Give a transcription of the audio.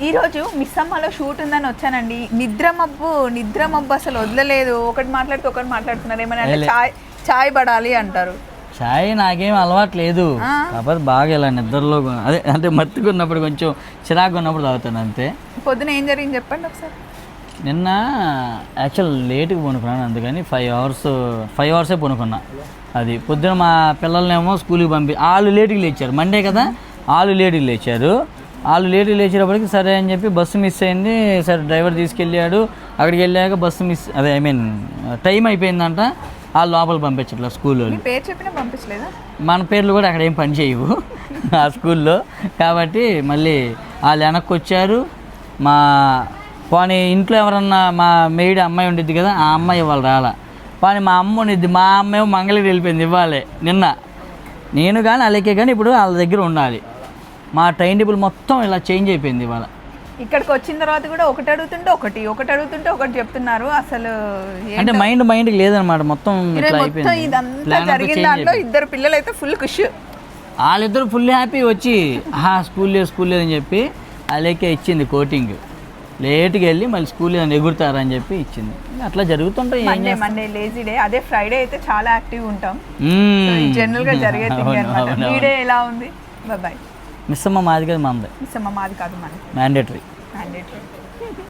ఈరోజు మిస్ అమ్మలో షూట్ ఉందని వచ్చానండి. నిద్ర మబ్బు అసలు వదలలేదు. ఒకటి మాట్లాడుతూ ఒకటి మాట్లాడుతున్నారు. ఏమన్నా చాయ్ పడాలి అంటారు. చాయ్ నాకేం అలవాటు లేదు, కాకపోతే బాగా ఇలా నిద్రలో అదే అంటే మత్తుకున్నప్పుడు కొంచెం చిరాకు ఉన్నప్పుడు తాగుతాను అంతే. పొద్దున ఏం జరిగింది చెప్పండి ఒకసారి. నిన్న యాక్చువల్ లేట్గా పనుకున్నాను, అందుకని 5 అవర్సే పనుకున్నా. అది పొద్దున మా పిల్లల్నేమో స్కూల్కి వాళ్ళు లేటుగా లేచారు, మండే కదా, వాళ్ళు లేటుగా లేచారు. వాళ్ళు లేటుగా లేచేటప్పటికి సరే అని చెప్పి బస్సు మిస్ అయింది. సరే డ్రైవర్ తీసుకెళ్ళాడు. అక్కడికి వెళ్ళాక బస్సు మిస్ టైం అయిపోయిందంట. వాళ్ళు లోపల పంపించట్లా స్కూల్లో. పేరు చెప్పినా పంపించలేదా? మన పేర్లు కూడా అక్కడ ఏం పని చేయవు ఆ స్కూల్లో. కాబట్టి మళ్ళీ వాళ్ళు వెనక్కి వచ్చారు. పోనీ ఇంట్లో ఎవరన్నా మా మెయిడ్ అమ్మాయి ఉండిద్ది కదా, ఆ అమ్మాయి ఇవాళ రాలా. పోనీ మా అమ్మ ఉండిద్ది, మా అమ్మాయి మంగళగిరి వెళ్ళిపోయింది ఇవ్వాలి నిన్న. నేను కానీ అలాగే కానీ ఇప్పుడు వాళ్ళ దగ్గర ఉండాలి. మా టైం టేబుల్ మొత్తం ఇలా చేంజ్ అయిపోయింది ఇవాళ. ఇక్కడికి వచ్చిన తర్వాత కూడా ఒకటి అడుగుతుంటే ఒకటి చెప్తున్నారు. అసలు అంటే మైండ్కి లేదనమాట, మొత్తం ఇదంతా జరిగిన దాంట్లో ఇద్దరు పిల్లలు అయితే ఫుల్ ఖుషి. వాళ్ళిద్దరు ఫుల్ హ్యాపీ వచ్చి స్కూల్ లేదు అని చెప్పి అలాగే ఇచ్చింది కోటింగ్. లేట్గా వెళ్ళి మళ్ళీ స్కూల్ ఏదైనా ఎగురుతారని చెప్పి ఇచ్చింది. అట్లా జరుగుతుంటాయి. మండే లేజీ డే, అదే ఫ్రైడే అయితే చాలా యాక్టివ్ ఉంటాం. జనరల్ గా జరిగేది అన్నమాట. మీ డే ఎలా ఉంది? బాయ్. మిస్ అమ్మ మాది కాదు, మనది. మిస్ అమ్మ మాది కాదు, మనది మ్యాండేటరీ.